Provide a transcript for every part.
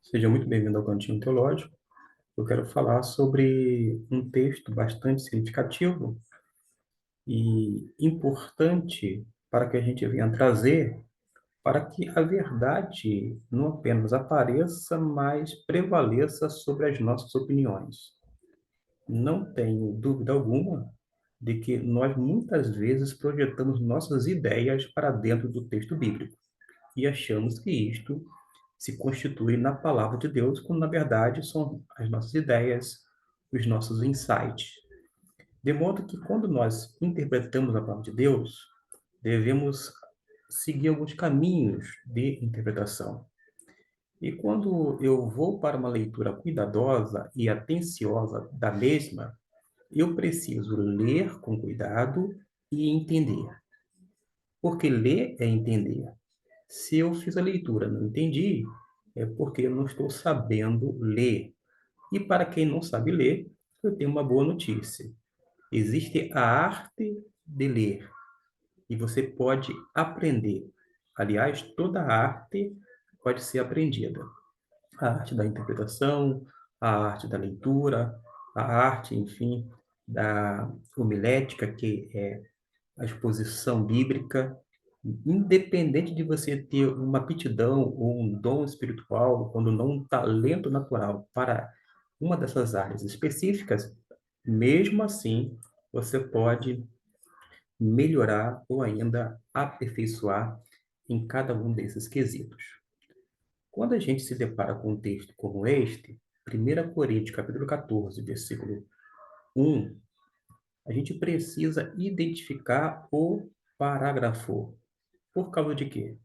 Seja muito bem-vindo ao Cantinho Teológico. Eu quero falar sobre um texto bastante significativo e importante para que a gente venha trazer para que a verdade não apenas apareça, mas prevaleça sobre as nossas opiniões. Não tenho dúvida alguma de que nós muitas vezes projetamos nossas ideias para dentro do texto bíblico e achamos que isto se constitui na palavra de Deus, quando na verdade são as nossas ideias, os nossos insights. De modo que quando nós interpretamos a palavra de Deus, devemos seguir alguns caminhos de interpretação. E quando eu vou para uma leitura cuidadosa e atenciosa da mesma, eu preciso ler com cuidado e entender. Porque ler é entender. Se eu fiz a leitura e não entendi, é porque eu não estou sabendo ler. E para quem não sabe ler, eu tenho uma boa notícia. Existe a arte de ler e você pode aprender. Aliás, toda arte pode ser aprendida. A arte da interpretação, a arte da leitura, a arte, enfim, da homilética, que é a exposição bíblica, independente de você ter uma aptidão ou um dom espiritual, quando não um talento natural para uma dessas áreas específicas, mesmo assim, você pode melhorar ou ainda aperfeiçoar em cada um desses quesitos. Quando a gente se depara com um texto como este, 1 Coríntios, capítulo 14, versículo 1, a gente precisa identificar o parágrafo. Por causa de quê?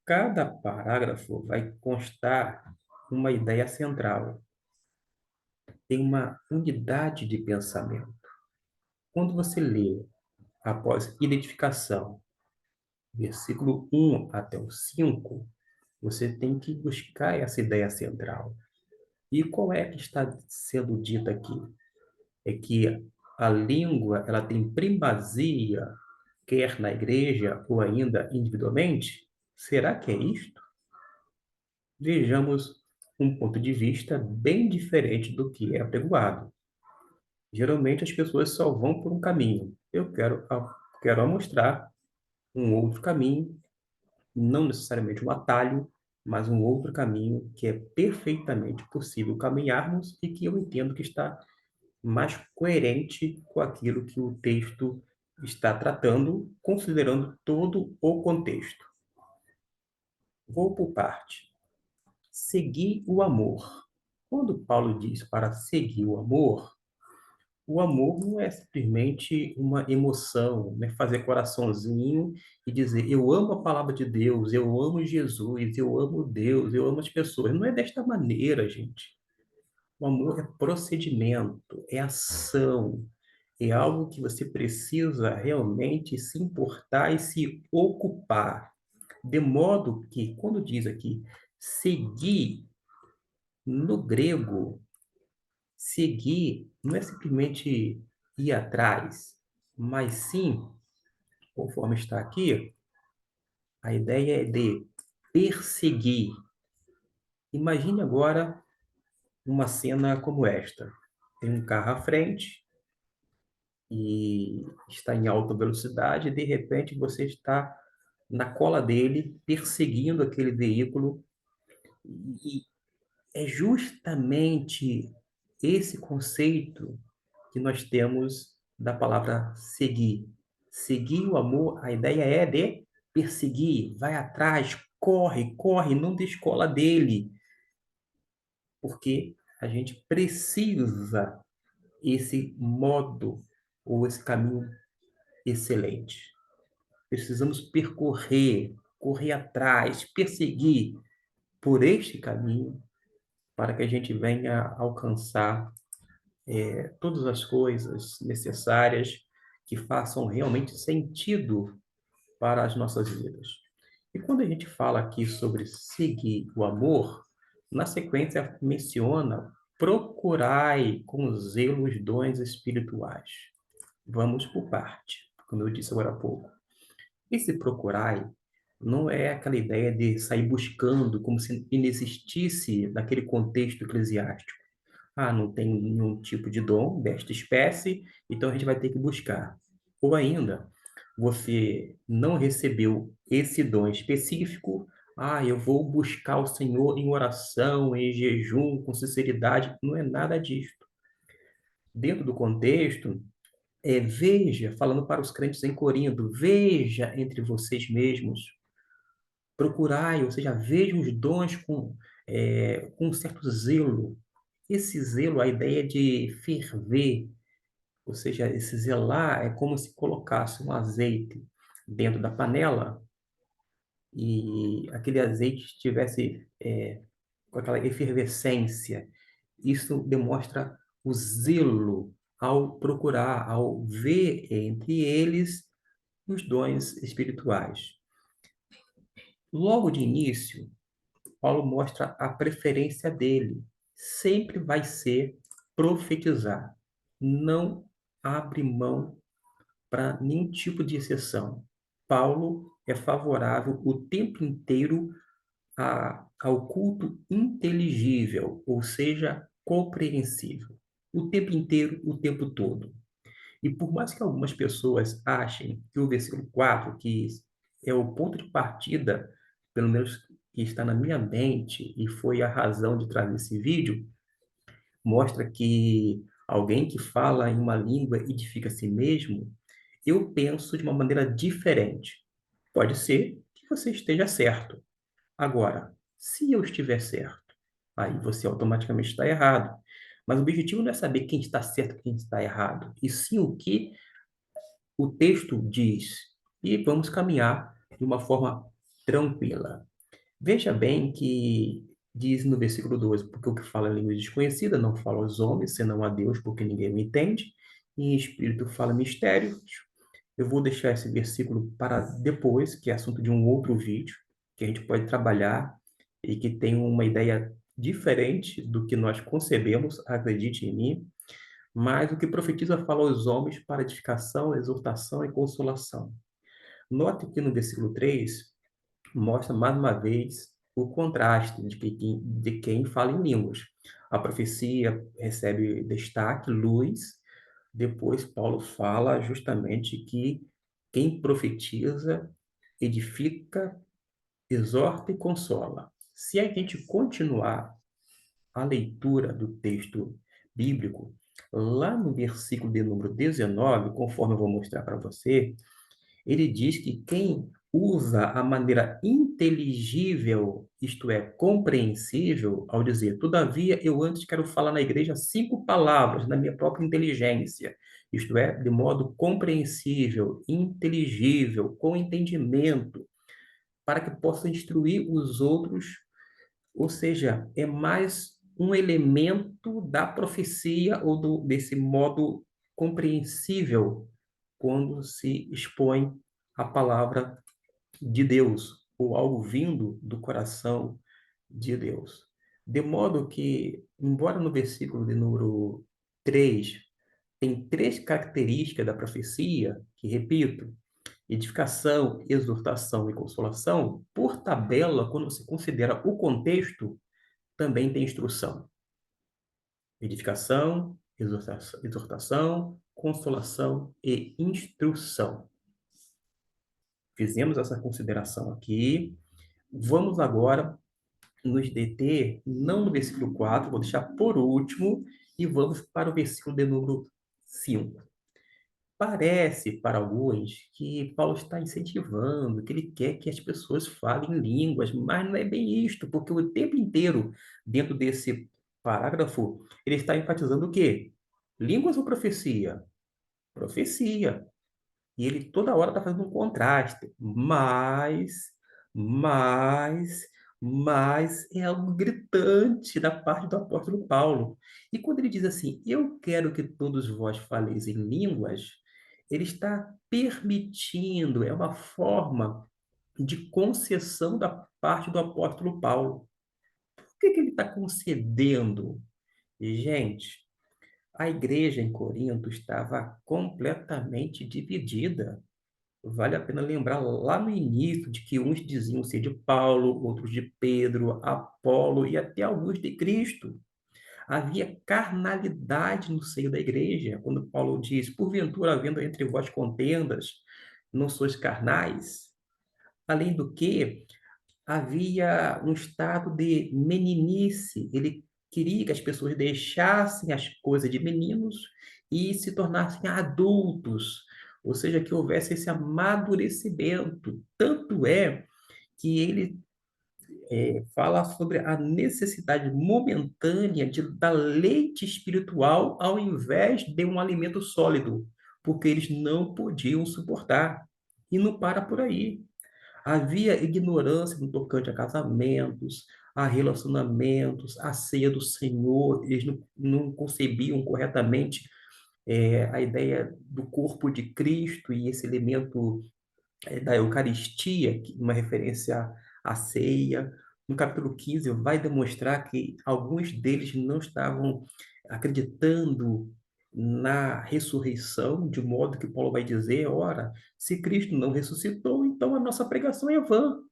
Cada parágrafo vai constar uma ideia central, tem uma unidade de pensamento. Quando você lê após identificação, versículo 1 até o 5, você tem que buscar essa ideia central. E qual é que está sendo dita aqui? É que a língua ela tem primazia, quer na igreja ou ainda individualmente? Será que é isto? Vejamos um ponto de vista bem diferente do que é apregoado. Geralmente as pessoas só vão por um caminho. Eu quero mostrar um outro caminho, não necessariamente um atalho, mas um outro caminho que é perfeitamente possível caminharmos e que eu entendo que está mais coerente com aquilo que o texto está tratando, considerando todo o contexto. Vou por parte. Seguir o amor. Quando Paulo diz para seguir o amor não é simplesmente uma emoção, né? Fazer coraçãozinho e dizer eu amo a palavra de Deus, eu amo Jesus, eu amo Deus, eu amo as pessoas. Não é desta maneira, gente. O amor é procedimento, é ação, é algo que você precisa realmente se importar e se ocupar. De modo que, quando diz aqui, seguir, no grego, seguir não é simplesmente ir atrás, mas sim, conforme está aqui, a ideia é de perseguir. Imagine agora uma cena como esta. Tem um carro à frente e está em alta velocidade, e de repente você está na cola dele, perseguindo aquele veículo, e é justamente esse conceito que nós temos da palavra seguir. Seguir o amor, a ideia é de perseguir, vai atrás, corre, corre, não descola dele, porque a gente precisa esse modo ou esse caminho excelente. Precisamos percorrer, correr atrás, perseguir por este caminho para que a gente venha alcançar todas as coisas necessárias que façam realmente sentido para as nossas vidas. E quando a gente fala aqui sobre seguir o amor, na sequência menciona procurai com zelo os dons espirituais. Vamos por parte, como eu disse agora há pouco. Esse procurai Não é aquela ideia de sair buscando como se inexistisse naquele contexto eclesiástico. Ah, não tem nenhum tipo de dom desta espécie, então a gente vai ter que buscar. Ou ainda, você não recebeu esse dom específico, ah, eu vou buscar o Senhor em oração, em jejum, com sinceridade. Não é nada disso. Dentro do contexto, veja, falando para os crentes em Corinto, veja entre vocês mesmos, procurai, ou seja, vejam os dons com um certo zelo. Esse zelo, a ideia de ferver, ou seja, esse zelar é como se colocasse um azeite dentro da panela e aquele azeite estivesse com aquela efervescência. Isso demonstra o zelo ao procurar, ao ver entre eles os dons espirituais. Logo de início, Paulo mostra a preferência dele. Sempre vai ser profetizar. Não abre mão para nenhum tipo de exceção. Paulo é favorável o tempo inteiro ao culto inteligível, ou seja, compreensível. O tempo inteiro, o tempo todo. E por mais que algumas pessoas achem que o versículo 4, que é o ponto de partida, pelo menos que está na minha mente, e foi a razão de trazer esse vídeo, mostra que alguém que fala em uma língua edifica a si mesmo, eu penso de uma maneira diferente. Pode ser que você esteja certo. Agora, se eu estiver certo, aí você automaticamente está errado. Mas o objetivo não é saber quem está certo e quem está errado, e sim o que o texto diz. E vamos caminhar de uma forma tranquila. Veja bem que diz no versículo 12, porque o que fala em língua desconhecida não fala aos homens, senão a Deus, porque ninguém o entende. E em espírito fala mistérios. Eu vou deixar esse versículo para depois, que é assunto de um outro vídeo, que a gente pode trabalhar e que tem uma ideia diferente do que nós concebemos, acredite em mim, mas o que profetiza fala aos homens para edificação, exortação e consolação. Note que no versículo 3 mostra mais uma vez o contraste de quem fala em línguas. A profecia recebe destaque, luz. Depois, Paulo fala justamente que quem profetiza edifica, exorta e consola. Se a gente continuar a leitura do texto bíblico, lá no versículo de número 19, conforme eu vou mostrar para você, ele diz que quem usa a maneira inteligível, isto é, compreensível, ao dizer, todavia, eu antes quero falar na igreja 5 palavras na minha própria inteligência, isto é, de modo compreensível, inteligível, com entendimento, para que possa instruir os outros, ou seja, é mais um elemento da profecia ou desse modo compreensível quando se expõe a palavra de Deus ou algo vindo do coração de Deus. De modo que, embora no versículo de número 3 tem 3 características da profecia, que repito, edificação, exortação e consolação, por tabela, quando você considera o contexto, também tem instrução. Edificação, exortação, consolação e instrução. Fizemos essa consideração aqui. Vamos agora nos deter, não no versículo 4, vou deixar por último, e vamos para o versículo de número 5. Parece para alguns que Paulo está incentivando, que ele quer que as pessoas falem línguas, mas não é bem isto, porque o tempo inteiro, dentro desse parágrafo, ele está enfatizando o quê? Línguas ou profecia? Profecia. E ele toda hora está fazendo um contraste. Mais, mas é algo gritante da parte do apóstolo Paulo. E quando ele diz assim, eu quero que todos vós faleis em línguas, ele está permitindo, é uma forma de concessão da parte do apóstolo Paulo. Por que que ele está concedendo? Gente, a igreja em Corinto estava completamente dividida. Vale a pena lembrar lá no início de que uns diziam ser de Paulo, outros de Pedro, Apolo e até alguns de Cristo. Havia carnalidade no seio da igreja, quando Paulo diz: porventura, havendo entre vós contendas, não sois carnais? Além do que, havia um estado de meninice. Ele queria que as pessoas deixassem as coisas de meninos e se tornassem adultos, ou seja, que houvesse esse amadurecimento. Tanto é que ele fala sobre a necessidade momentânea de dar leite espiritual ao invés de um alimento sólido, porque eles não podiam suportar. E não para por aí. Havia ignorância no tocante a casamentos, a relacionamentos, a ceia do Senhor. Eles não concebiam corretamente a ideia do corpo de Cristo e esse elemento da Eucaristia, uma referência à ceia. No capítulo 15, vai demonstrar que alguns deles não estavam acreditando na ressurreição, de modo que Paulo vai dizer: ora, se Cristo não ressuscitou, então a nossa pregação é vã. O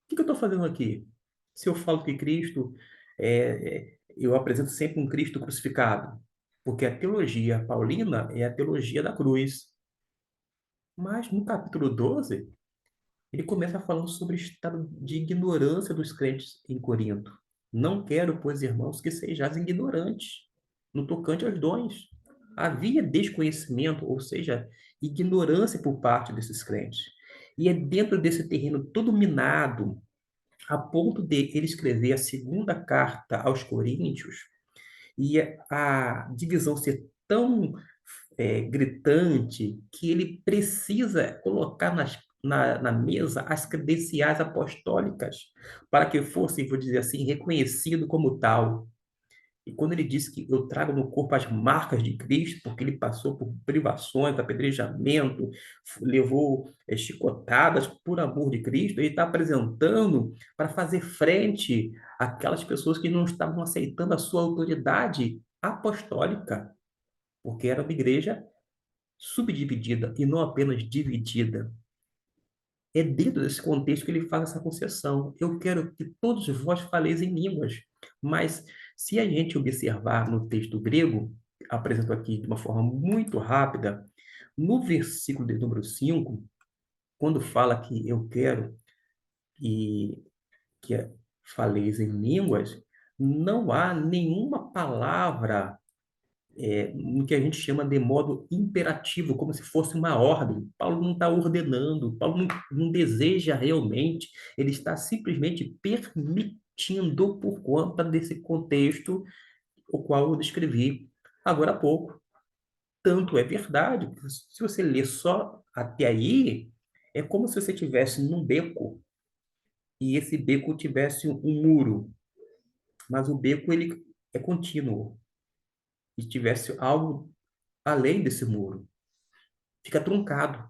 que eu estou fazendo aqui? Se eu falo que Cristo, eu apresento sempre um Cristo crucificado, porque a teologia paulina é a teologia da cruz. Mas no capítulo 12, ele começa falando sobre o estado de ignorância dos crentes em Corinto. Não quero, pois, irmãos, que sejais ignorantes no tocante aos dons. Havia desconhecimento, ou seja, ignorância por parte desses crentes. E é dentro desse terreno todo minado, a ponto de ele escrever a segunda carta aos Coríntios, e a divisão ser tão gritante que ele precisa colocar na mesa as credenciais apostólicas para que fosse, vou dizer assim, reconhecido como tal. E quando ele disse que eu trago no corpo as marcas de Cristo, porque ele passou por privações, apedrejamento, levou chicotadas por amor de Cristo, ele está apresentando para fazer frente àquelas pessoas que não estavam aceitando a sua autoridade apostólica, porque era uma igreja subdividida e não apenas dividida. É dentro desse contexto que ele faz essa concessão. Eu quero que todos vós faleis em línguas. Mas se a gente observar no texto grego, apresento aqui de uma forma muito rápida, no versículo de número 5, quando fala que eu quero que, que faleis em línguas, não há nenhuma palavra no que a gente chama de modo imperativo, como se fosse uma ordem. Paulo não está ordenando, Paulo não deseja realmente, ele está simplesmente permitindo por conta desse contexto o qual eu descrevi agora há pouco. Tanto é verdade que se você ler só até aí, é como se você estivesse num beco e esse beco tivesse um muro, mas o beco ele é contínuo e tivesse algo além desse muro. Fica truncado.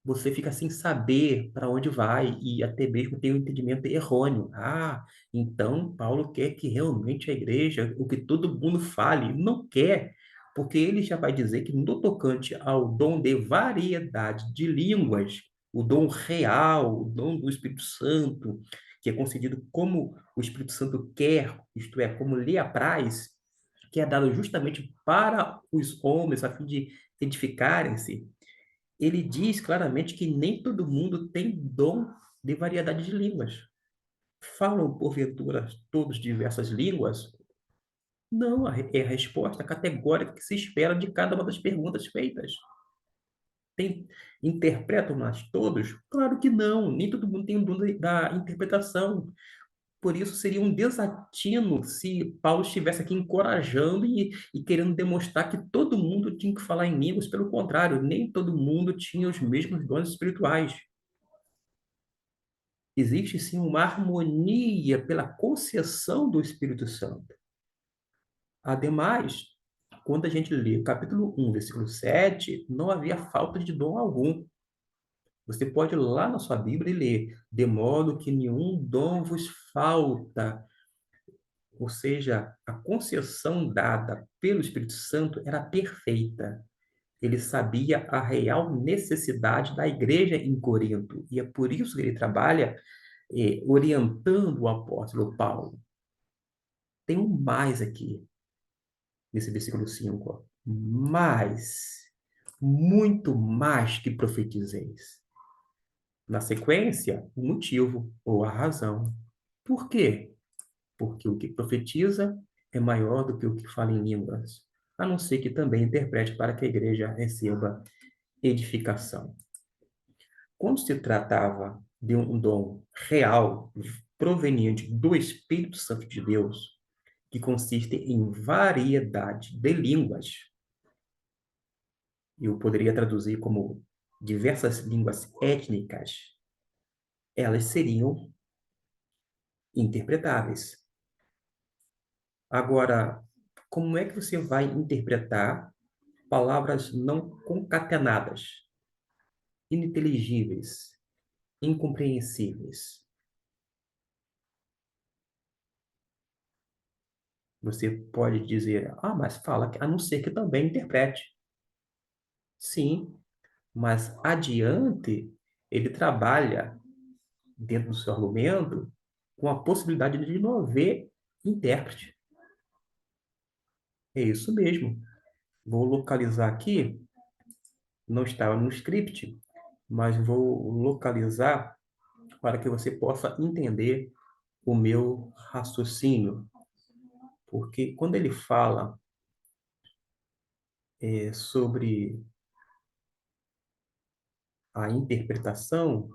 Você fica sem saber para onde vai e até mesmo tem um entendimento errôneo. Ah, então Paulo quer que realmente a igreja, o que todo mundo fale, não quer, porque ele já vai dizer que no tocante ao dom de variedade de línguas, o dom real, o dom do Espírito Santo, que é concedido como o Espírito Santo quer, isto é, como lhe apraz, que é dado justamente para os homens, a fim de edificarem-se. Ele diz claramente que nem todo mundo tem dom de variedade de línguas. Falam, porventura, todos diversas línguas? Não, é a resposta categórica que se espera de cada uma das perguntas feitas. Tem, interpretam-nas todos? Claro que não, nem todo mundo tem o dom da interpretação. Por isso, seria um desatino se Paulo estivesse aqui encorajando e querendo demonstrar que todo mundo tinha que falar em línguas. Pelo contrário, nem todo mundo tinha os mesmos dons espirituais. Existe sim uma harmonia pela concessão do Espírito Santo. Ademais, quando a gente lê o capítulo 1, versículo 7, não havia falta de dom algum. Você pode ir lá na sua Bíblia e ler, de modo que nenhum dom vos falta. Ou seja, a concessão dada pelo Espírito Santo era perfeita. Ele sabia a real necessidade da igreja em Corinto. E é por isso que ele trabalha orientando o apóstolo Paulo. Tem um mais aqui, nesse versículo 5. Ó. Mais, muito mais que profetizeis. Na sequência, o motivo ou a razão. Por quê? Porque o que profetiza é maior do que o que fala em línguas, a não ser que também interprete para que a igreja receba edificação. Quando se tratava de um dom real, proveniente do Espírito Santo de Deus, que consiste em variedade de línguas, eu poderia traduzir como diversas línguas étnicas, elas seriam interpretáveis. Agora, como é que você vai interpretar palavras não concatenadas, ininteligíveis, incompreensíveis? Você pode dizer, mas fala, a não ser que também interprete. Sim, mas adiante, ele trabalha, dentro do seu argumento, com a possibilidade de não haver intérprete. É isso mesmo. Vou localizar aqui, não estava no script, mas vou localizar para que você possa entender o meu raciocínio. Porque quando ele fala sobre a interpretação,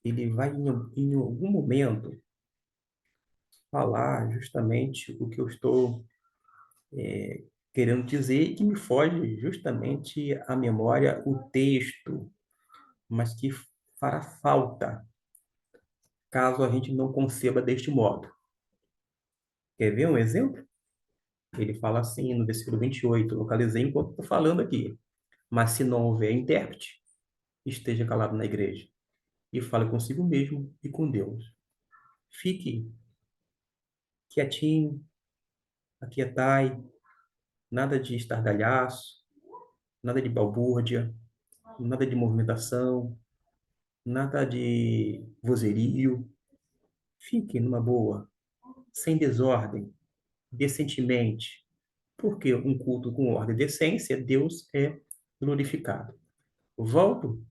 ele vai, em algum momento, falar justamente o que eu estou querendo dizer e que me foge justamente à memória o texto, mas que fará falta caso a gente não conceba deste modo. Quer ver um exemplo? Ele fala assim no versículo 28, localizei enquanto estou falando aqui. Mas se não houver intérprete, esteja calado na igreja e fale consigo mesmo e com Deus. Fique quietinho, aquietai, nada de estardalhaço, nada de balbúrdia, nada de movimentação, nada de vozerio. Fique numa boa, sem desordem, decentemente, porque um culto com ordem e decência, Deus é glorificado. Volto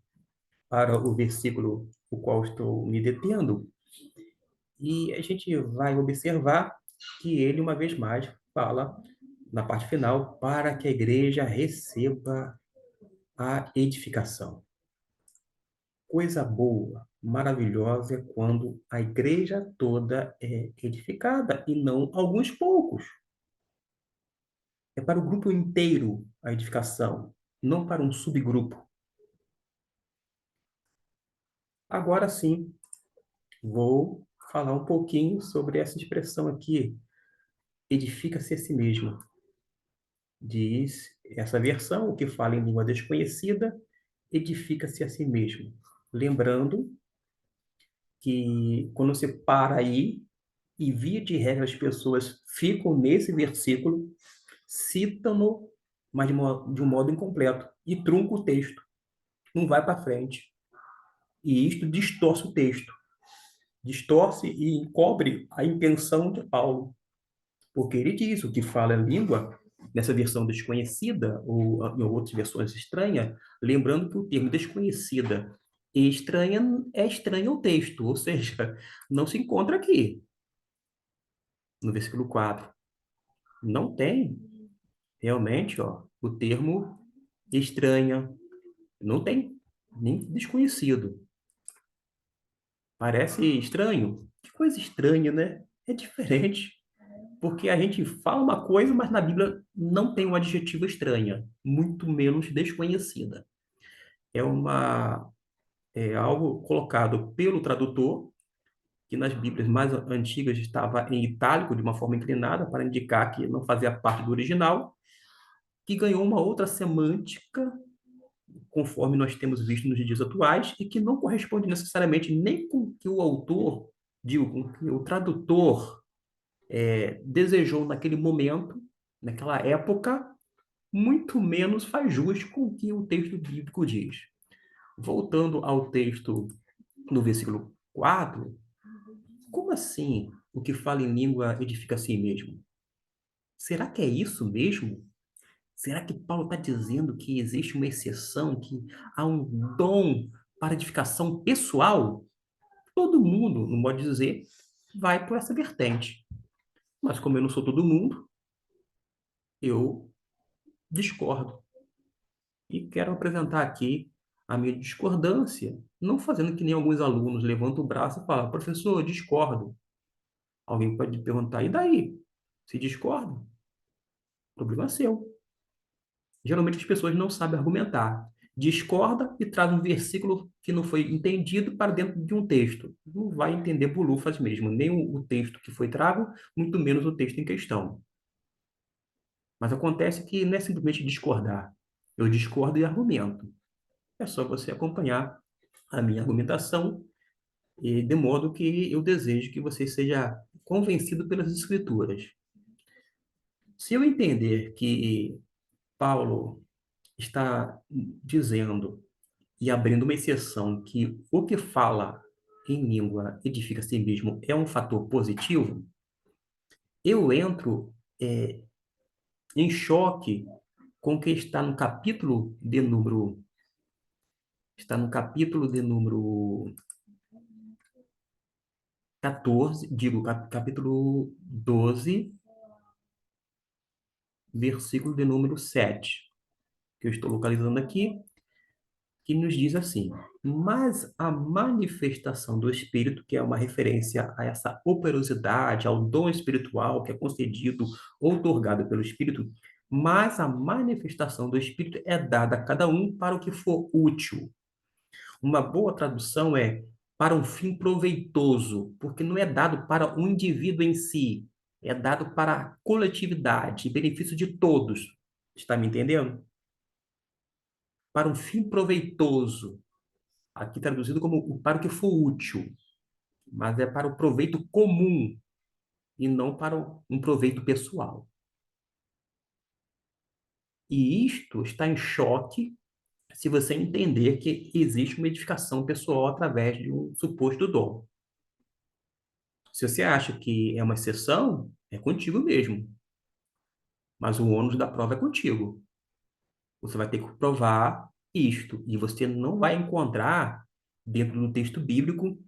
para o versículo o qual estou me detendo, e a gente vai observar que ele, uma vez mais, fala na parte final, para que a igreja receba a edificação. Coisa boa, maravilhosa é quando a igreja toda é edificada e não alguns poucos. É para o grupo inteiro a edificação, não para um subgrupo. Agora sim, vou falar um pouquinho sobre essa expressão aqui, edifica-se a si mesmo. Diz essa versão, o que fala em língua desconhecida, edifica-se a si mesmo. Lembrando que quando você para aí, e via de regra as pessoas ficam nesse versículo, citam-no, mas de um modo incompleto, e trunca o texto, não vai para frente. E isto distorce o texto, distorce e encobre a intenção de Paulo, porque ele diz o que fala a língua, nessa versão desconhecida, ou em outras versões estranha, lembrando que o termo desconhecida e estranha é estranho ao texto, ou seja, não se encontra aqui, no versículo 4. Não tem, realmente, ó, o termo estranha, não tem, nem desconhecido. Parece estranho? Que coisa estranha, né? É diferente. Porque a gente fala uma coisa, mas na Bíblia não tem o adjetivo estranha, muito menos desconhecida. É algo colocado pelo tradutor, que nas Bíblias mais antigas estava em itálico, de uma forma inclinada, para indicar que não fazia parte do original, que ganhou uma outra semântica, conforme nós temos visto nos dias atuais, e que não corresponde necessariamente nem com o que o autor, digo, com o que o tradutor desejou naquele momento, naquela época, muito menos faz jus com o que o texto bíblico diz. Voltando ao texto no versículo 4, como assim o que fala em língua edifica a si mesmo? Será que é isso mesmo? Será que Paulo está dizendo que existe uma exceção, que há um dom para edificação pessoal? Todo mundo, no modo de dizer, vai por essa vertente. Mas como eu não sou todo mundo, eu discordo. E quero apresentar aqui a minha discordância, não fazendo que nem alguns alunos levantam o braço e falam, professor, eu discordo. Alguém pode perguntar, e daí? Se discorda, o problema é seu. Geralmente as pessoas não sabem argumentar. Discorda e traz um versículo que não foi entendido para dentro de um texto. Não vai entender bolufas mesmo, nem o texto que foi trago, muito menos o texto em questão. Mas acontece que não é simplesmente discordar. Eu discordo e argumento. É só você acompanhar a minha argumentação, e de modo que eu desejo que você seja convencido pelas Escrituras. Se eu entender que Paulo está dizendo e abrindo uma exceção que o que fala em língua edifica a si mesmo é um fator positivo, eu entro em choque com o que está no capítulo de número 14, digo, capítulo 12, versículo de número 7, que eu estou localizando aqui, que nos diz assim: mas a manifestação do Espírito, que é uma referência a essa operosidade, ao dom espiritual que é concedido ou otorgado pelo Espírito, mas a manifestação do Espírito é dada a cada um para o que for útil. Uma boa tradução é para um fim proveitoso, porque não é dado para o indivíduo em si, é dado para a coletividade, em benefício de todos. Está me entendendo? Para um fim proveitoso, aqui traduzido como para o que for útil, mas é para o proveito comum e não para um proveito pessoal. E isto está em choque se você entender que existe uma edificação pessoal através de um suposto dom. Se você acha que é uma exceção, é contigo mesmo, mas o ônus da prova é contigo. Você vai ter que provar isto, e você não vai encontrar dentro do texto bíblico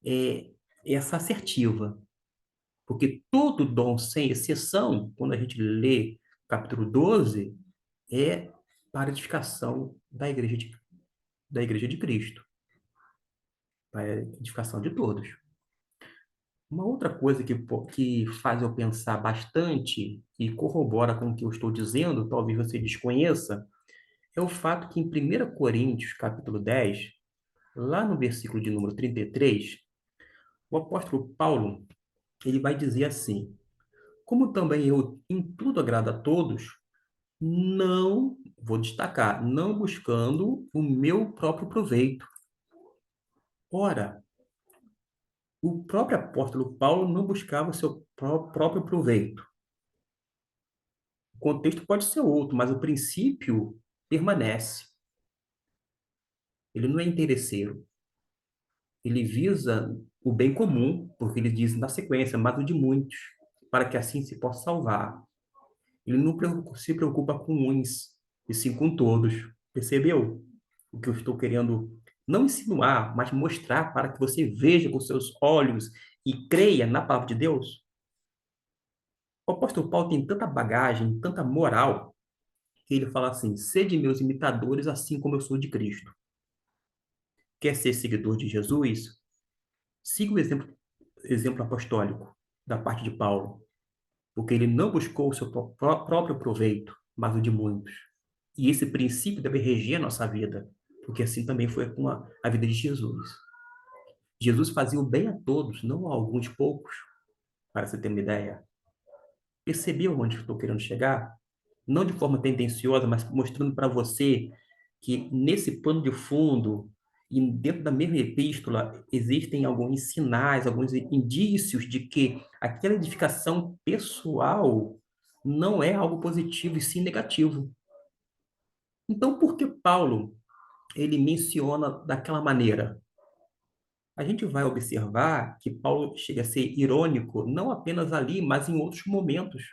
é, essa assertiva. Porque todo dom, sem exceção, quando a gente lê capítulo 12, é para a edificação da igreja de Cristo, para a edificação de todos. Uma outra coisa que faz eu pensar bastante e corrobora com o que eu estou dizendo, talvez você desconheça, é o fato que em 1 Coríntios, capítulo 10, lá no versículo de número 33, o apóstolo Paulo, ele vai dizer assim: como também eu em tudo agrado a todos, não, vou destacar, não buscando o meu próprio proveito. Ora, o próprio apóstolo Paulo não buscava o seu próprio proveito. O contexto pode ser outro, mas o princípio permanece. Ele não é interesseiro. Ele visa o bem comum, porque ele diz na sequência, mas o de muitos, para que assim se possa salvar. Ele não se preocupa com uns, e sim com todos. Percebeu o que eu estou querendo não insinuar, mas mostrar para que você veja com seus olhos e creia na palavra de Deus? O apóstolo Paulo tem tanta bagagem, tanta moral, que ele fala assim: sede meus imitadores, assim como eu sou de Cristo. Quer ser seguidor de Jesus? Siga o exemplo apostólico da parte de Paulo, porque ele não buscou o seu próprio proveito, mas o de muitos. E esse princípio deve reger a nossa vida, porque assim também foi com a vida de Jesus. Jesus fazia o bem a todos, não a alguns poucos, para você ter uma ideia. Percebeu onde eu estou querendo chegar? Não de forma tendenciosa, mas mostrando para você que nesse plano de fundo e dentro da mesma epístola existem alguns sinais, alguns indícios de que aquela edificação pessoal não é algo positivo e sim negativo. Então, por que Paulo ele menciona daquela maneira? A gente vai observar que Paulo chega a ser irônico não apenas ali, mas em outros momentos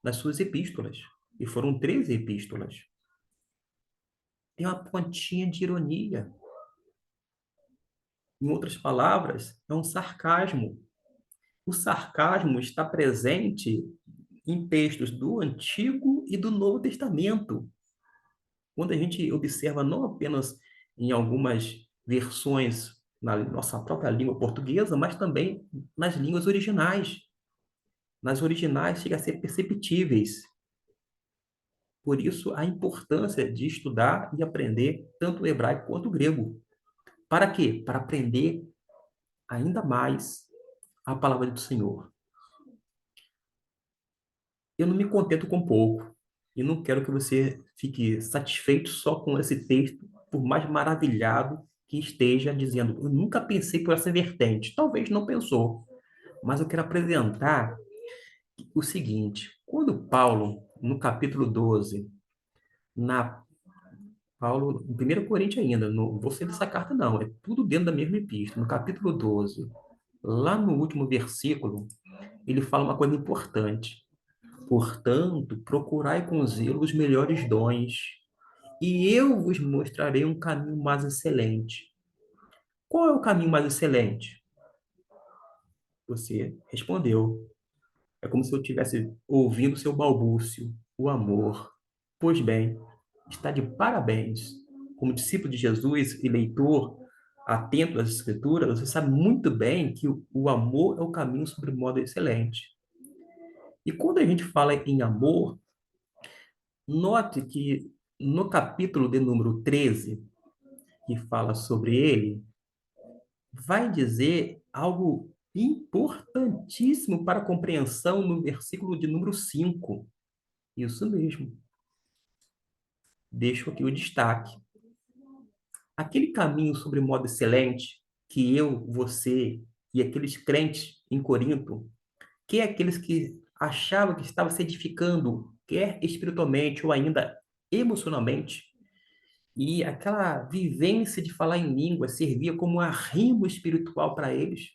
das suas epístolas. E foram 13 epístolas. Tem uma pontinha de ironia. Em outras palavras, é um sarcasmo. O sarcasmo está presente em textos do Antigo e do Novo Testamento. Quando a gente observa não apenas em algumas versões na nossa própria língua portuguesa, mas também nas línguas originais. Nas originais chega a ser perceptíveis. Por isso, a importância de estudar e aprender tanto o hebraico quanto o grego. Para quê? Para aprender ainda mais a palavra do Senhor. Eu não me contento com pouco e não quero que você fique satisfeito só com esse texto, por mais maravilhado que esteja dizendo. Eu nunca pensei por essa vertente. Talvez não pensou, mas eu quero apresentar o seguinte: quando Paulo, no capítulo 12, na Paulo, em 1 Coríntios ainda, não vou ser dessa carta não, é tudo dentro da mesma epístola, no capítulo 12, lá no último versículo, ele fala uma coisa importante. Portanto, procurai com zelo os melhores dons, e eu vos mostrarei um caminho mais excelente. Qual é o caminho mais excelente? Você respondeu. É como se eu estivesse ouvindo seu balbúcio, o amor. Pois bem, está de parabéns. Como discípulo de Jesus e leitor atento às Escrituras, você sabe muito bem que o amor é o caminho sobre o modo excelente. E quando a gente fala em amor, note que no capítulo de número 13, que fala sobre ele, vai dizer algo importantíssimo para a compreensão no versículo de número 5. Isso mesmo. Deixo aqui o destaque. Aquele caminho sobre modo excelente que eu, você e aqueles crentes em Corinto, que é aqueles que achavam que estavam se edificando, quer espiritualmente ou ainda emocionalmente, e aquela vivência de falar em língua servia como um arrimo espiritual para eles,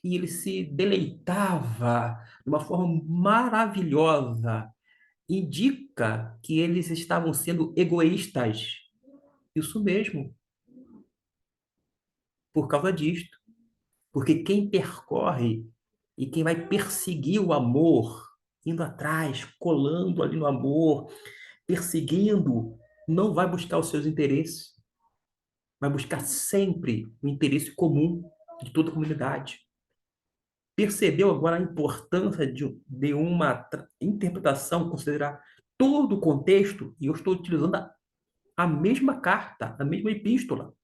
e ele se deleitava de uma forma maravilhosa. Indica que eles estavam sendo egoístas. Isso mesmo, por causa disto. Porque quem percorre e quem vai perseguir o amor, indo atrás, colando ali no amor, perseguindo, não vai buscar os seus interesses, vai buscar sempre o interesse comum de toda a comunidade. Percebeu agora a importância de uma interpretação, considerar todo o contexto, e eu estou utilizando a mesma carta, a mesma epístola.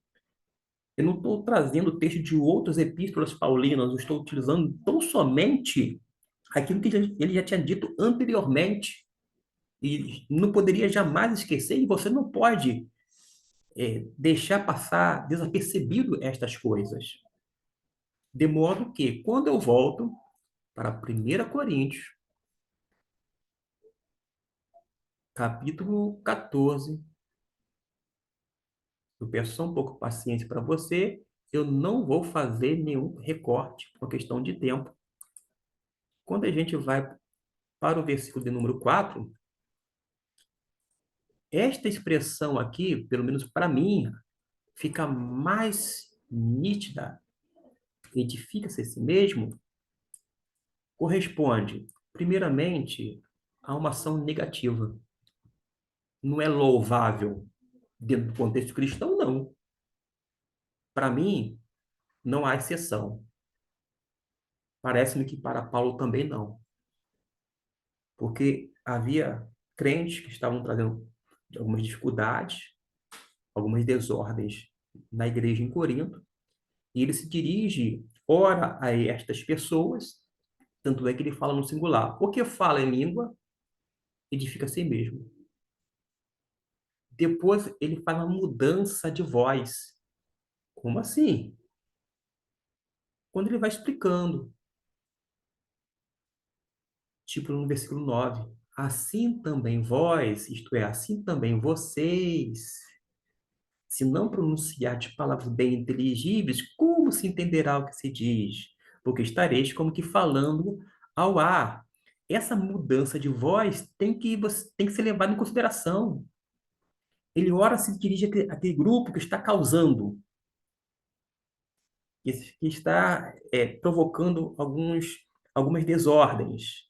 Eu não estou trazendo texto de outras epístolas paulinas, eu estou utilizando tão somente aquilo que ele já tinha dito anteriormente e não poderia jamais esquecer, e você não pode deixar passar desapercebido estas coisas. De modo que, quando eu volto para 1 Coríntios, capítulo 14, eu peço só um pouco de paciência para você, eu não vou fazer nenhum recorte por questão de tempo. Quando a gente vai para o versículo de número 4, esta expressão aqui, pelo menos para mim, fica mais nítida, edifica-se a si mesmo, corresponde, primeiramente, a uma ação negativa. Não é louvável dentro do contexto cristão, não. Para mim, não há exceção. Parece-me que para Paulo também não. Porque havia crentes que estavam trazendo algumas dificuldades, algumas desordens na igreja em Corinto, e ele se dirige, ora, a estas pessoas, tanto é que ele fala no singular. O que fala em língua, edifica a si mesmo. Depois ele faz uma mudança de voz. Como assim? Quando ele vai explicando, tipo no versículo 9. assim também vós, isto é, assim também vocês, se não pronunciar de palavras bem inteligíveis, como se entenderá o que se diz? Porque estareis como que falando ao ar. Essa mudança de voz tem que ser levada em consideração. Ele ora se dirige àquele grupo que está causando, que está provocando algumas desordens.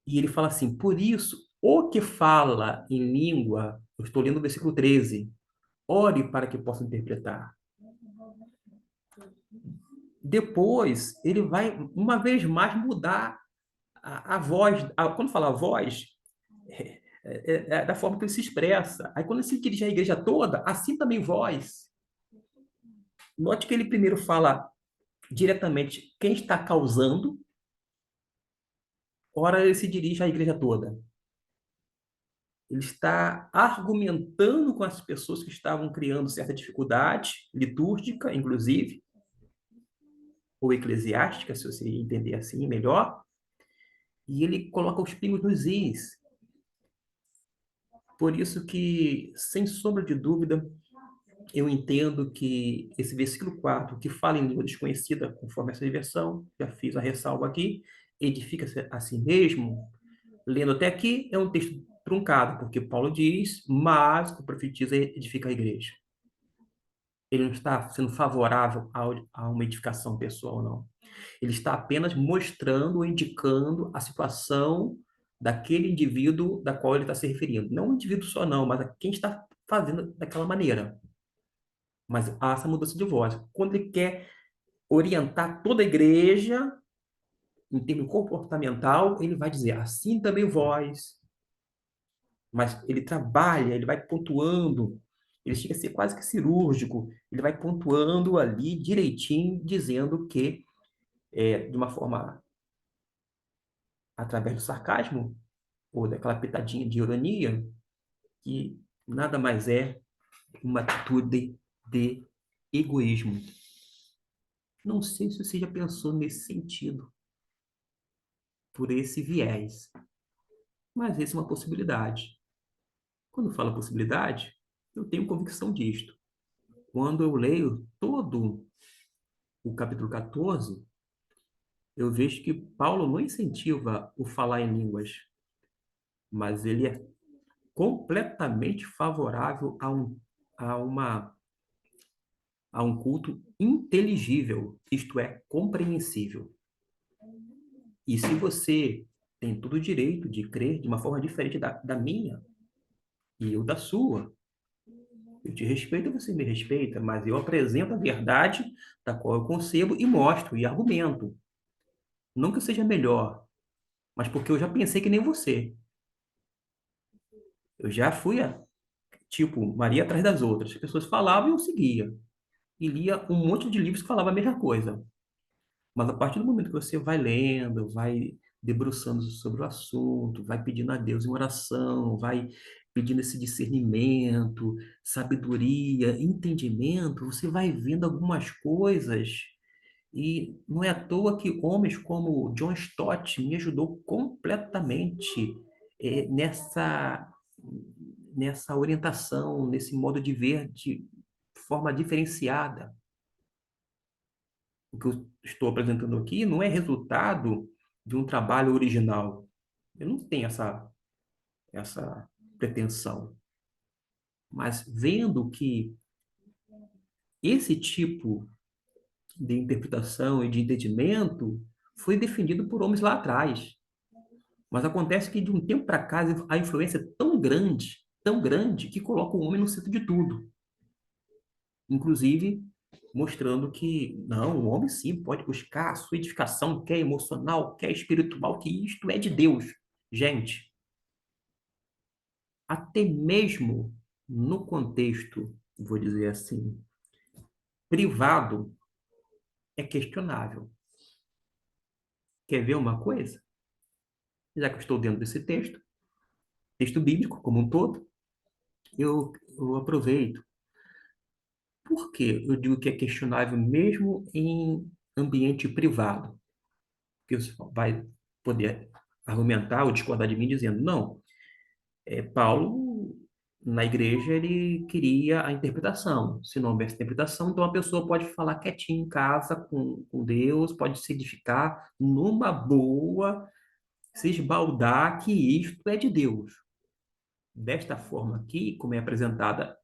E ele fala assim: por isso, o que fala em língua, eu estou lendo o versículo 13, ore para que possa interpretar. Depois, ele vai, uma vez mais, mudar a voz. Quando fala voz, é da forma que ele se expressa. Aí, quando ele se dirige à igreja toda, assim também vós. Note que ele primeiro fala diretamente quem está causando, ora ele se dirige à igreja toda. Ele está argumentando com as pessoas que estavam criando certa dificuldade litúrgica, inclusive, ou eclesiástica, se você entender assim melhor, e ele coloca os pingos nos is. Por isso que, sem sombra de dúvida, eu entendo que esse versículo 4, que fala em língua desconhecida, conforme essa versão, já fiz a ressalva aqui, edifica-se a si mesmo, lendo até aqui, é um texto truncado, porque Paulo diz, mas o profetiza edifica a igreja. Ele não está sendo favorável a uma edificação pessoal, não. Ele está apenas mostrando ou indicando a situação daquele indivíduo da qual ele está se referindo. Não um indivíduo só, não, mas a quem está fazendo daquela maneira. Mas há essa mudança de voz. Quando ele quer orientar toda a igreja, em termos comportamental, ele vai dizer, assim também vós. Mas ele trabalha, ele vai pontuando, ele chega a ser quase que cirúrgico, ele vai pontuando ali direitinho, dizendo que, de uma forma, através do sarcasmo, ou daquela pitadinha de ironia, que nada mais é uma atitude de egoísmo. Não sei se você já pensou nesse sentido, por esse viés, mas essa é uma possibilidade. Quando eu falo possibilidade, eu tenho convicção disto. Quando eu leio todo o capítulo 14, eu vejo que Paulo não incentiva o falar em línguas, mas ele é completamente favorável a, uma, a um culto inteligível, isto é, compreensível. E se você tem todo o direito de crer de uma forma diferente da minha e eu da sua, eu te respeito, você me respeita, mas eu apresento a verdade da qual eu concebo e mostro e argumento. Não que eu seja melhor, mas porque eu já pensei que nem você. Eu já fui, tipo, Maria atrás das outras. As pessoas falavam e eu seguia. E lia um monte de livros que falavam a mesma coisa. Mas a partir do momento que você vai lendo, vai debruçando sobre o assunto, vai pedindo a Deus em oração, vai pedindo esse discernimento, sabedoria, entendimento, você vai vendo algumas coisas. E não é à toa que homens como John Stott me ajudou completamente nessa orientação, nesse modo de ver de forma diferenciada. O que eu estou apresentando aqui não é resultado de um trabalho original. Eu não tenho essa pretensão. Mas vendo que esse tipo de interpretação e de entendimento foi defendido por homens lá atrás. Mas acontece que de um tempo para cá a influência é tão grande, que coloca o homem no centro de tudo. Inclusive, mostrando que, não, o homem sim pode buscar a sua edificação, quer emocional, quer espiritual, que isto é de Deus. Gente, até mesmo no contexto, vou dizer assim, privado, é questionável. Quer ver uma coisa? Já que eu estou dentro desse texto bíblico como um todo, eu aproveito. Por que eu digo que é questionável mesmo em ambiente privado? Que você vai poder argumentar ou discordar de mim dizendo, não, Paulo, na igreja, ele queria a interpretação. Se não houvesse interpretação, então a pessoa pode falar quietinho em casa com Deus, pode se edificar numa boa, se esbaldar que isto é de Deus. Desta forma aqui, como é apresentada,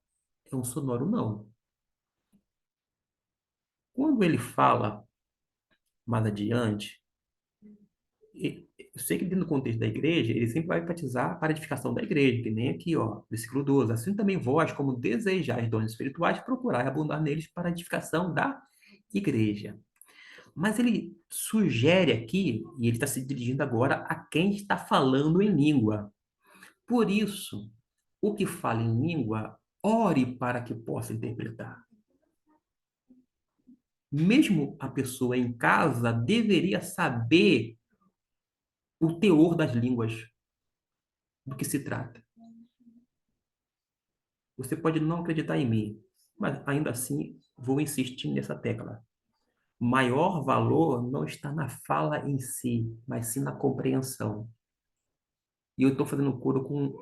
é um sonoro não. Quando ele fala mais adiante, eu sei que dentro do contexto da igreja, ele sempre vai enfatizar para a edificação da igreja, que nem aqui, ó, versículo 12. Assim também vós, como desejais dons espirituais, procurai abundar neles para a edificação da igreja. Mas ele sugere aqui, e ele está se dirigindo agora a quem está falando em língua. Por isso, o que fala em língua, ore para que possa interpretar. Mesmo a pessoa em casa deveria saber o teor das línguas, do que se trata. Você pode não acreditar em mim, mas ainda assim vou insistir nessa tecla. Maior valor não está na fala em si, mas sim na compreensão. E eu estou fazendo coro com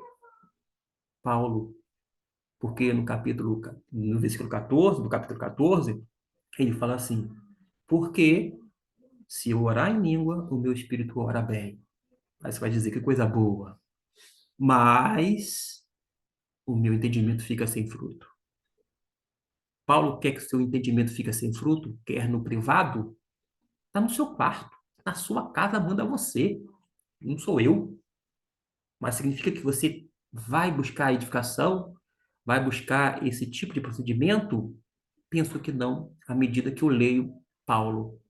Paulo, porque no versículo 14, do capítulo 14, ele fala assim: porque se eu orar em língua, o meu espírito ora bem. Aí você vai dizer que coisa boa. Mas o meu entendimento fica sem fruto. Paulo quer que o seu entendimento fique sem fruto, quer no privado, está no seu quarto, na sua casa manda você, não sou eu. Mas significa que você vai buscar a edificação, vai buscar esse tipo de procedimento? Penso que não, à medida que eu leio Paulo.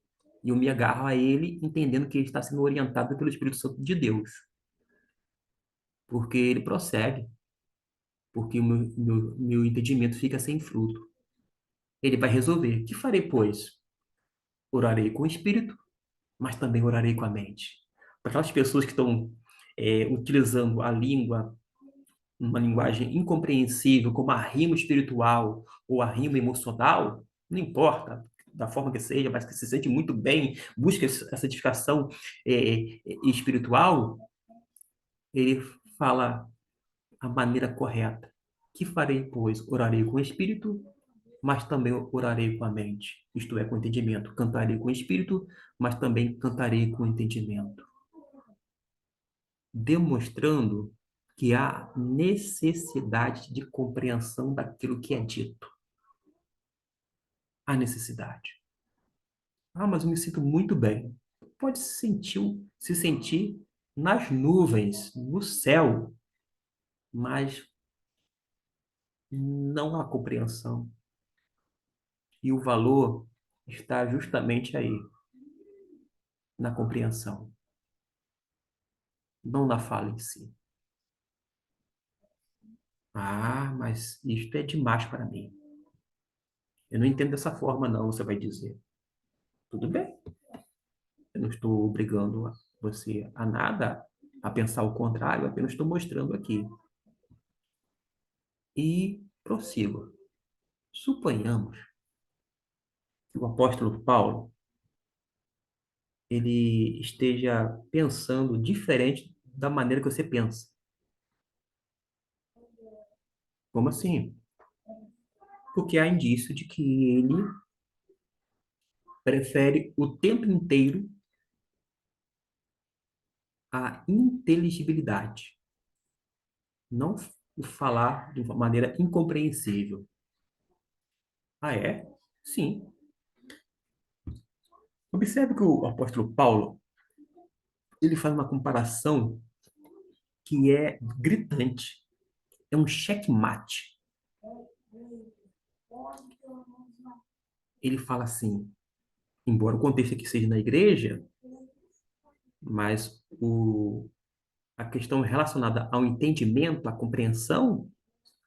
E eu me agarro a ele, entendendo que ele está sendo orientado pelo Espírito Santo de Deus. Porque ele prossegue, porque o meu entendimento fica sem fruto. Ele vai resolver. Que farei, pois? Orarei com o Espírito, mas também orarei com a mente. Para aquelas pessoas que estão utilizando a língua, uma linguagem incompreensível, como a rima espiritual ou a rima emocional, não importa da forma que seja, mas que se sente muito bem, busca essa edificação espiritual, ele fala a maneira correta. Que farei, pois? Orarei com o espírito, mas também orarei com a mente, isto é, com o entendimento. Cantarei com o espírito, mas também cantarei com o entendimento. Demonstrando que há necessidade de compreensão daquilo que é dito. Há necessidade. Ah, mas eu me sinto muito bem. Pode se sentir nas nuvens, no céu, mas não há compreensão. E o valor está justamente aí, na compreensão, não na fala em si. Ah, mas isto é demais para mim. Eu não entendo dessa forma, não, você vai dizer. Tudo bem. Eu não estou obrigando você a nada, a pensar o contrário, apenas estou mostrando aqui. E prossigo. Suponhamos que o apóstolo Paulo ele esteja pensando diferente da maneira que você pensa. Como assim? Porque há indício de que ele prefere o tempo inteiro a inteligibilidade, não o falar de uma maneira incompreensível. Ah, é? Sim. Observe que o apóstolo Paulo, ele faz uma comparação que é gritante. É um checkmate. Ele fala assim, embora o contexto aqui seja na igreja, mas a questão relacionada ao entendimento, à compreensão,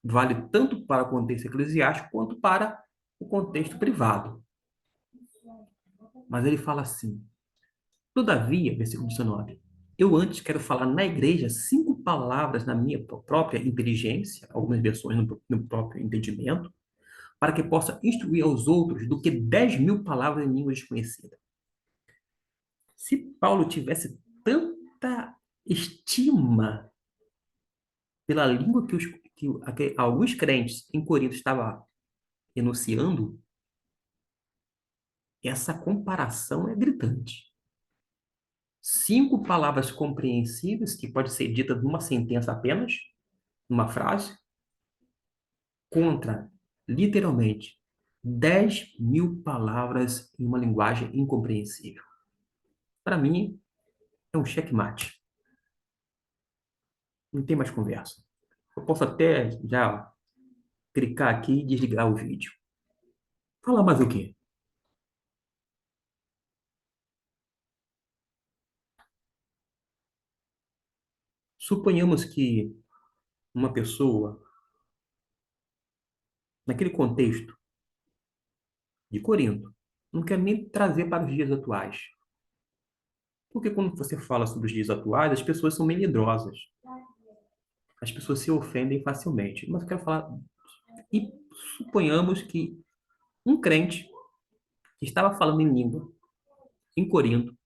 vale tanto para o contexto eclesiástico quanto para o contexto privado. Mas ele fala assim: todavia, versículo 19, eu antes quero falar na igreja 5 palavras na minha própria inteligência, algumas versões no próprio entendimento, para que possa instruir aos outros do que 10.000 palavras em língua desconhecida. Se Paulo tivesse tanta estima pela língua que alguns crentes em Corinto estavam enunciando, essa comparação é gritante. 5 palavras compreensíveis, que pode ser dita numa sentença apenas, numa frase, contra, literalmente, 10.000 palavras em uma linguagem incompreensível. Para mim, é um checkmate. Não tem mais conversa. Eu posso até já clicar aqui e desligar o vídeo. Falar mais o quê? Suponhamos que uma pessoa, naquele contexto de Corinto, não quer nem trazer para os dias atuais. Porque quando você fala sobre os dias atuais, as pessoas são melindrosas. As pessoas se ofendem facilmente. Mas eu quero falar. E suponhamos que um crente que estava falando em língua, em Corinto,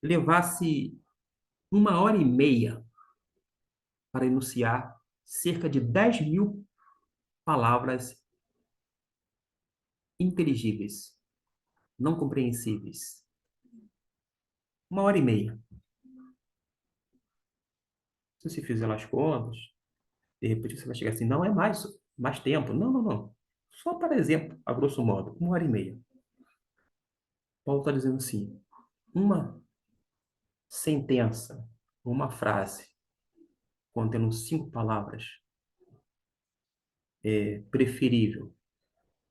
levasse 1 hora e meia para enunciar cerca de 10.000 palavras inteligíveis, não compreensíveis. 1 hora e meia. Se você fizer as contas, de repente você vai chegar assim, não é mais tempo. Não, não, não. Só para exemplo, a grosso modo, 1 hora e meia. Paulo está dizendo assim, uma sentença, uma frase, contendo 5 palavras, é preferível,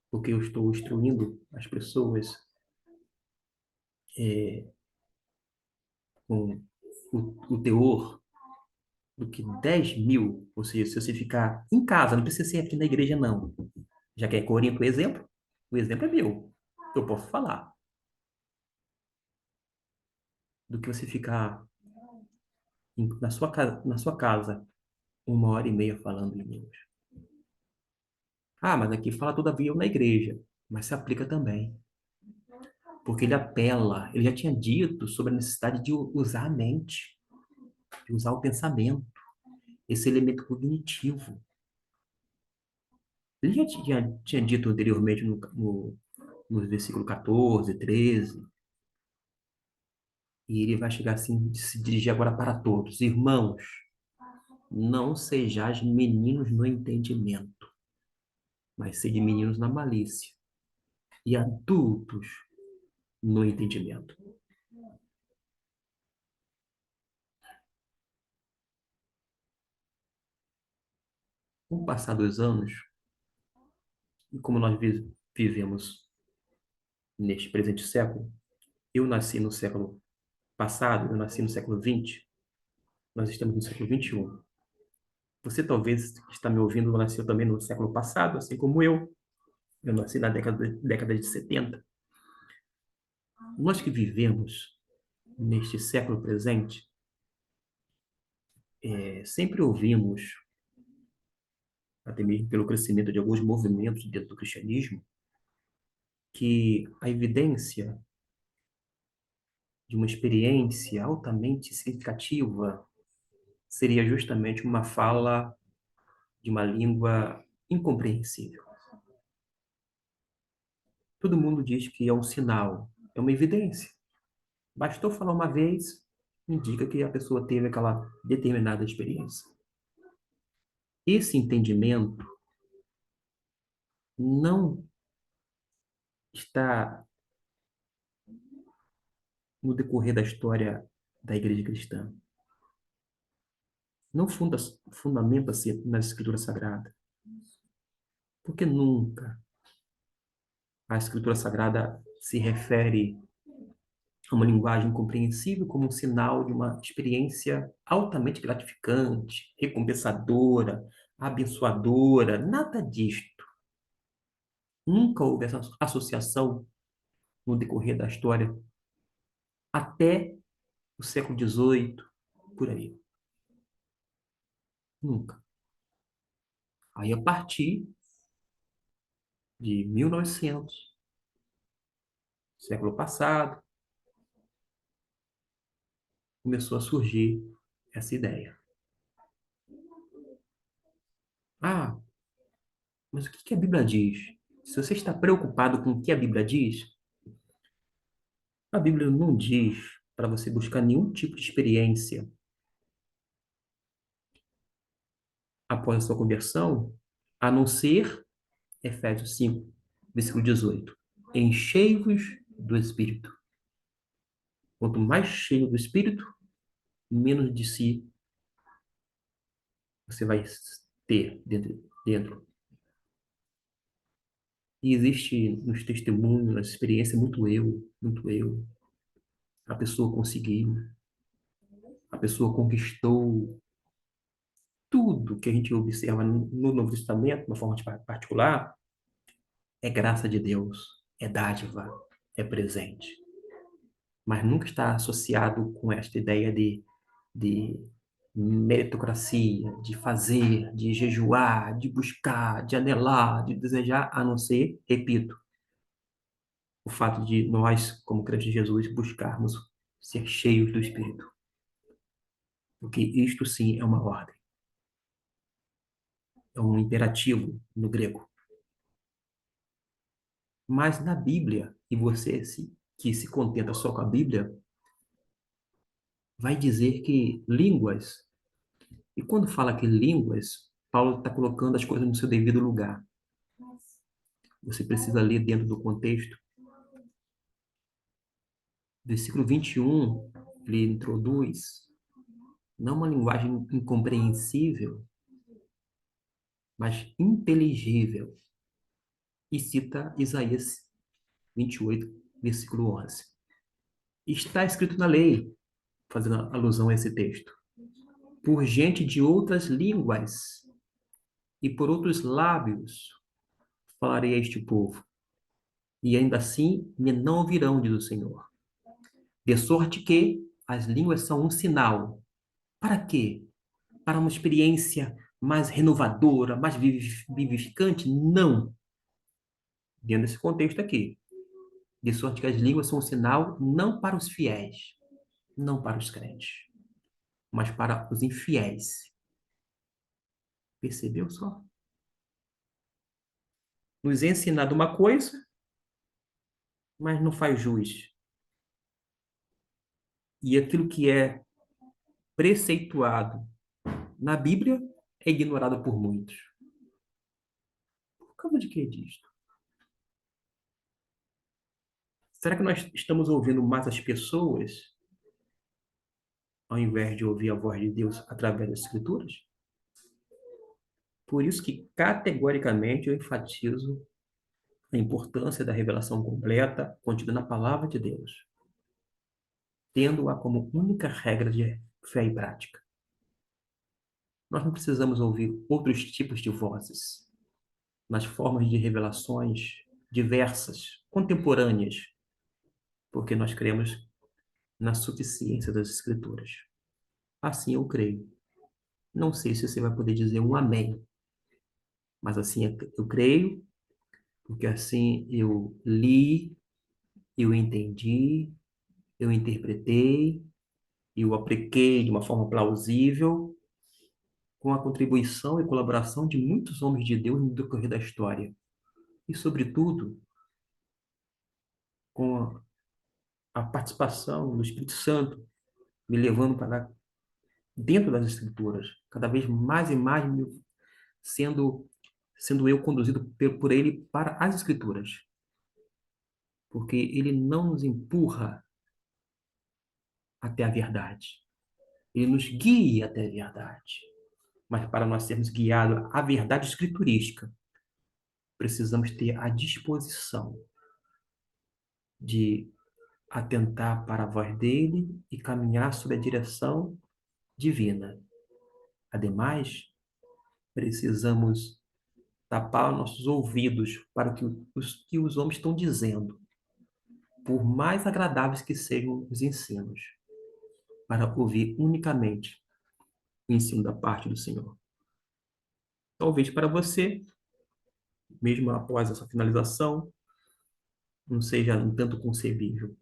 porque eu estou instruindo as pessoas com o teor do que 10.000, ou seja, se você ficar em casa, não precisa ser aqui na igreja, não. Já que é Corinto o exemplo é meu. Eu posso falar. Do que você ficar na sua casa 1 hora e meia falando em línguas. Ah, mas aqui fala todavia eu na igreja. Mas se aplica também. Porque ele apela, ele já tinha dito sobre a necessidade de usar a mente, de usar o pensamento, esse elemento cognitivo. Ele já tinha dito anteriormente no versículo 14, 13, e ele vai chegar assim, se dirigir agora para todos. Irmãos, não sejais meninos no entendimento, mas sede meninos na malícia, e adultos no entendimento. Com o passar dos anos, e como nós vivemos neste presente século, eu nasci no século passado, eu nasci no século XX, nós estamos no século XXI. Você talvez que está me ouvindo nasceu também no século passado, assim como eu. Eu nasci na década de 70. Nós que vivemos neste século presente, sempre ouvimos, até mesmo pelo crescimento de alguns movimentos dentro do cristianismo, que a evidência de uma experiência altamente significativa seria justamente uma fala de uma língua incompreensível. Todo mundo diz que é um sinal, é uma evidência. Bastou falar uma vez, indica que a pessoa teve aquela determinada experiência. Esse entendimento não está no decorrer da história da Igreja Cristã. Não fundamenta-se na Escritura Sagrada. Porque nunca a Escritura Sagrada se refere a uma linguagem compreensível como um sinal de uma experiência altamente gratificante, recompensadora, abençoadora, nada disto. Nunca houve essa associação no decorrer da história, até o século XVIII, por aí. Nunca. Aí, a partir de 1900, século passado, começou a surgir essa ideia. Ah, mas o que que a Bíblia diz? Se você está preocupado com o que a Bíblia diz, a Bíblia não diz para você buscar nenhum tipo de experiência após a sua conversão, a não ser Efésios 5, versículo 18. Enchei-vos do Espírito. Quanto mais cheio do Espírito, menos de si você vai ter dentro. E existe nos testemunhos, na experiência, muito eu, muito eu. A pessoa conseguiu, a pessoa conquistou tudo que a gente observa no Novo Testamento, de uma forma particular, é graça de Deus, é dádiva, é presente. Mas nunca está associado com esta ideia de meritocracia, de fazer, de jejuar, de buscar, de anelar, de desejar, a não ser, repito, o fato de nós, como crentes de Jesus, buscarmos ser cheios do Espírito. Porque isto sim é uma ordem, é um imperativo no grego. Mas na Bíblia, e você que se contenta só com a Bíblia, vai dizer que línguas, e quando fala que línguas, Paulo está colocando as coisas no seu devido lugar. Você precisa ler dentro do contexto. Versículo 21, ele introduz não uma linguagem incompreensível, mas inteligível, e cita Isaías 28, versículo 11. Está escrito na lei, fazendo alusão a esse texto, por gente de outras línguas e por outros lábios falarei a este povo, e ainda assim me não ouvirão, diz o Senhor. De sorte que as línguas são um sinal. Para quê? Para uma experiência mais renovadora, mais vivificante? Não. Dentro desse contexto aqui. De sorte que as línguas são um sinal não para os fiéis, não para os crentes, mas para os infiéis. Percebeu só? Nos é ensinado uma coisa, mas não faz jus. E aquilo que é preceituado na Bíblia é ignorado por muitos. Por causa de que disto? Será que nós estamos ouvindo mais as pessoas ao invés de ouvir a voz de Deus através das Escrituras? Por isso que, categoricamente, eu enfatizo a importância da revelação completa contida na Palavra de Deus, tendo-a como única regra de fé e prática. Nós não precisamos ouvir outros tipos de vozes nas formas de revelações diversas, contemporâneas, porque nós cremos na suficiência das Escrituras. Assim eu creio. Não sei se você vai poder dizer um amém, mas assim eu creio, porque assim eu li, eu entendi, eu interpretei, eu apliquei de uma forma plausível, com a contribuição e colaboração de muitos homens de Deus no decorrer da história. E, sobretudo, com a participação do Espírito Santo, me levando para dentro das Escrituras, cada vez mais e mais sendo, sendo eu conduzido por ele para as Escrituras. Porque ele não nos empurra até a verdade. Ele nos guia até a verdade. Mas para nós sermos guiados à verdade escriturística, precisamos ter a disposição de atentar para a voz dele e caminhar sob a direção divina. Ademais, precisamos tapar nossos ouvidos para que os homens estão dizendo, por mais agradáveis que sejam os ensinos, para ouvir unicamente o ensino da parte do Senhor. Talvez para você, mesmo após essa finalização, não seja um tanto concebível,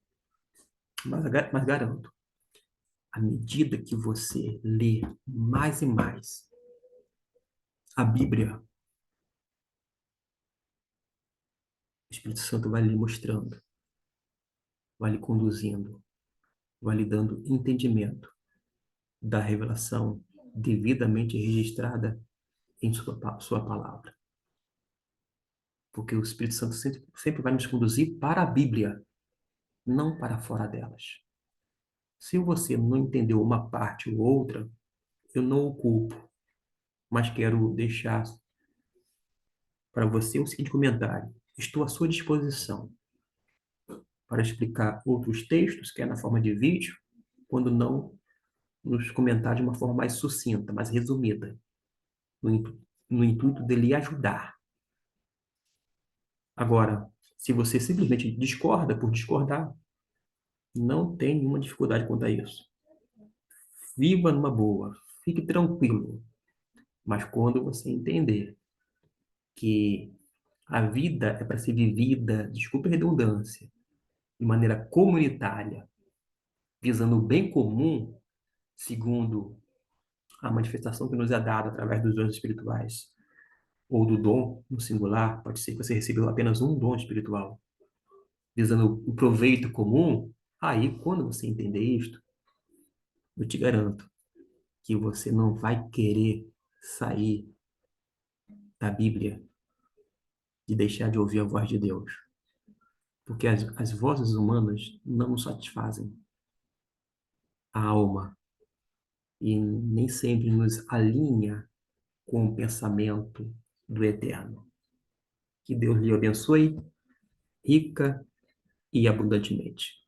mas garanto, À medida que você lê mais e mais a Bíblia, o Espírito Santo vai lhe mostrando, vai lhe conduzindo, vai lhe dando entendimento da revelação devidamente registrada em sua palavra. Porque o Espírito Santo sempre vai nos conduzir para a Bíblia, não para fora delas. Se você não entendeu uma parte ou outra, eu não o culpo, mas quero deixar para você o seguinte comentário. Estou à sua disposição para explicar outros textos, quer na forma de vídeo, quando não, nos comentar de uma forma mais sucinta, mais resumida, no intuito de lhe ajudar. Agora, se você simplesmente discorda por discordar, não tem nenhuma dificuldade quanto a isso. Viva numa boa, fique tranquilo. Mas quando você entender que a vida é para ser vivida, desculpe a redundância, de maneira comunitária, visando o bem comum, segundo a manifestação que nos é dada através dos dons espirituais, ou do dom no singular, pode ser que você recebeu apenas um dom espiritual, visando o proveito comum, aí, quando você entender isto, eu te garanto que você não vai querer sair da Bíblia e deixar de ouvir a voz de Deus, porque as vozes humanas não nos satisfazem a alma e nem sempre nos alinha com o pensamento do eterno. Que Deus lhe abençoe rica e abundantemente.